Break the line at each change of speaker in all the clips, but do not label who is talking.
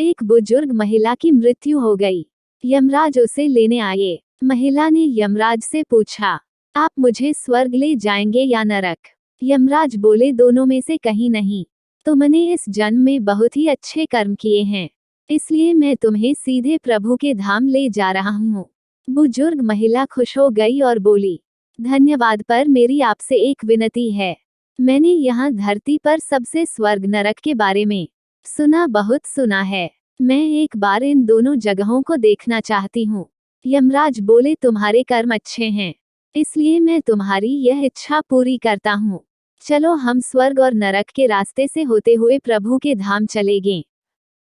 एक बुजुर्ग महिला की मृत्यु हो गई। यमराज उसे लेने आए। महिला ने यमराज से पूछा, आप मुझे स्वर्ग ले जाएंगे या नरक? यमराज बोले, दोनों में से कहीं नहीं। तुमने इस जन्म में बहुत ही अच्छे कर्म किए हैं, इसलिए मैं तुम्हें सीधे प्रभु के धाम ले जा रहा हूँ। बुजुर्ग महिला खुश हो गई और बोली, धन्यवाद, पर मेरी आपसे एक विनती है। मैंने यहाँ धरती पर सबसे स्वर्ग नरक के बारे में बहुत सुना है। मैं एक बार इन दोनों जगहों को देखना चाहती हूँ। यमराज बोले, तुम्हारे कर्म अच्छे हैं, इसलिए मैं तुम्हारी यह इच्छा पूरी करता हूँ। चलो हम स्वर्ग और नरक के रास्ते से होते हुए प्रभु के धाम चलेंगे।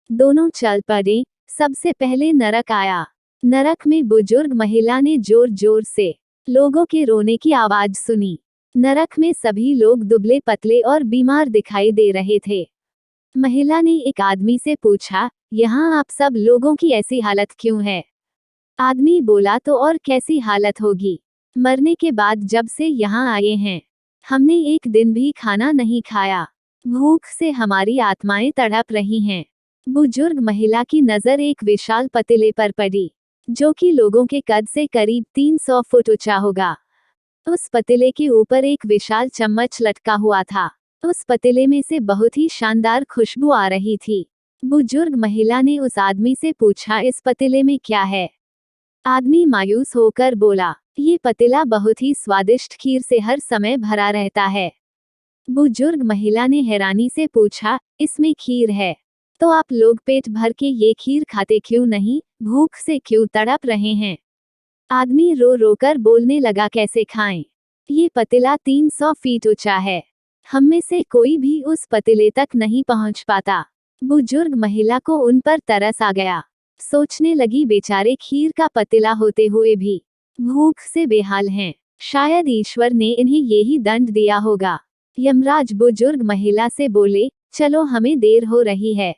दोनों चल पड़े। सबसे पहले नरक आया। नरक में बुजुर्ग महिला ने जोर जोर से लोगों के रोने की आवाज सुनी। नरक में सभी लोग दुबले पतले और बीमार दिखाई दे रहे थे। महिला ने एक आदमी से पूछा, यहाँ आप सब लोगों की ऐसी हालत क्यों है? आदमी बोला, तो और कैसी हालत होगी, मरने के बाद जब से यहाँ आए हैं हमने एक दिन भी खाना नहीं खाया। भूख से हमारी आत्माएं तड़प रही हैं। बुजुर्ग महिला की नजर एक विशाल पतीले पर पड़ी, जो कि लोगों के कद से करीब 300 फुट ऊंचा होगा। उस पतीले के ऊपर एक विशाल चम्मच लटका हुआ था। उस पतीले में से बहुत ही शानदार खुशबू आ रही थी। बुजुर्ग महिला ने उस आदमी से पूछा, इस पतीले में क्या है? आदमी मायूस होकर बोला, ये पतीला बहुत ही स्वादिष्ट खीर से हर समय भरा रहता है। बुजुर्ग महिला ने हैरानी से पूछा, इसमें खीर है, तो आप लोग पेट भर के ये खीर खाते क्यों नहीं? भूख से क्यों तड़प रहे हैं? आदमी रो रो कर बोलने लगा, कैसे खाएं? ये पतीला 300 फीट ऊंचा है, हम में से कोई भी उस पतीले तक नहीं पहुंच पाता। बुजुर्ग महिला को उन पर तरस आ गया। सोचने लगी, बेचारे खीर का पतीला होते हुए भी भूख से बेहाल हैं। शायद ईश्वर ने इन्हें यही दंड दिया होगा। यमराज बुजुर्ग महिला से बोले, चलो हमें देर हो रही है।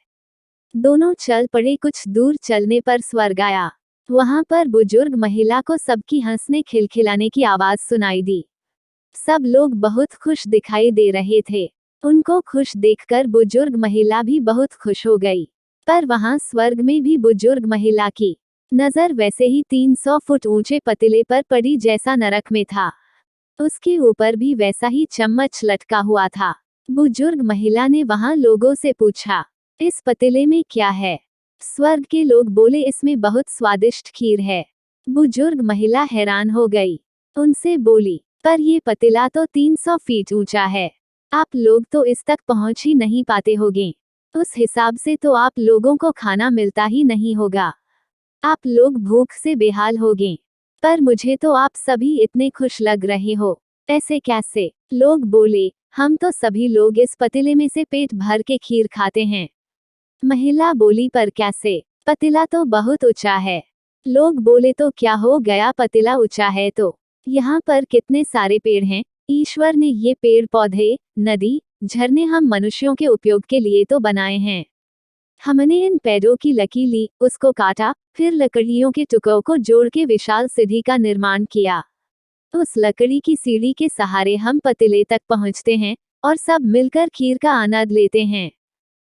दोनों चल पड़े। कुछ दूर चलने पर स्वर्ग आया। वहां पर बुजुर्ग महिला को सबकी हंसने खिलखिलाने की आवाज सुनाई दी। सब लोग बहुत खुश दिखाई दे रहे थे। उनको खुश देखकर बुजुर्ग महिला भी बहुत खुश हो गई। पर वहां स्वर्ग में भी बुजुर्ग महिला की नजर वैसे ही 300 फुट ऊंचे पतीले पर पड़ी जैसा नरक में था। उसके ऊपर भी वैसा ही चम्मच लटका हुआ था। बुजुर्ग महिला ने वहां लोगों से पूछा, इस पतीले में क्या है? स्वर्ग के लोग बोले, इसमें बहुत स्वादिष्ट खीर है। बुजुर्ग महिला हैरान हो गई। उनसे बोली, पर ये पतीला तो 300 फीट ऊंचा है, आप लोग तो इस तक पहुंच ही नहीं पाते होंगे। उस हिसाब से तो आप लोगों को खाना मिलता ही नहीं होगा। आप लोग भूख से बेहाल होंगे। पर मुझे तो आप सभी इतने खुश लग रहे हो, ऐसे कैसे? लोग बोले, हम तो सभी लोग इस पतीले में से पेट भर के खीर खाते हैं। महिला बोली, पर कैसे? पतीला तो बहुत ऊंचा है। लोग बोले, तो क्या हो गया, पतीला ऊंचा है तो यहाँ पर कितने सारे पेड़ हैं। ईश्वर ने ये पेड़ पौधे, नदी, झरने हम मनुष्यों के उपयोग के लिए तो बनाए हैं। हमने इन पेड़ों की लकी ली, उसको काटा, फिर लकड़ियों के टुकड़ों को जोड़ के विशाल सीढ़ी का निर्माण किया। उस लकड़ी की सीढ़ी के सहारे हम पतीले तक पहुँचते हैं और सब मिलकर खीर का आनंद लेते हैं।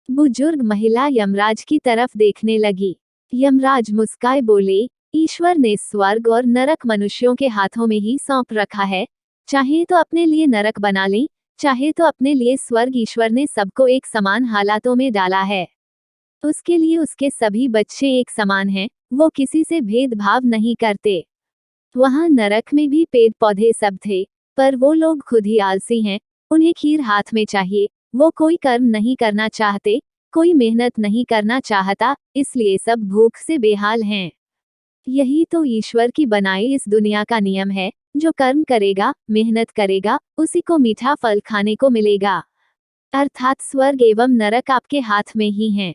बुजुर्ग महिला यमराज की तरफ देखने लगी। यमराज मुस्काए बोले, ईश्वर ने स्वर्ग और नरक मनुष्यों के हाथों में ही सौंप रखा है। चाहे तो अपने लिए नरक बना लें, चाहे तो अपने लिए स्वर्ग। ईश्वर ने सबको एक समान हालातों में डाला है। उसके लिए उसके सभी बच्चे एक समान हैं, वो किसी से भेदभाव नहीं करते। वहां नरक में भी पेड़ पौधे सब थे, पर वो लोग खुद ही आलसी हैं। उन्हें खीर हाथ में चाहिए। वो कोई कर्म नहीं करना चाहते, कोई मेहनत नहीं करना चाहता, इसलिए सब भूख से बेहाल हैं। यही तो ईश्वर की बनाई इस दुनिया का नियम है। जो कर्म करेगा, मेहनत करेगा, उसी को मीठा फल खाने को मिलेगा। अर्थात स्वर्ग एवं नरक आपके हाथ में ही हैं।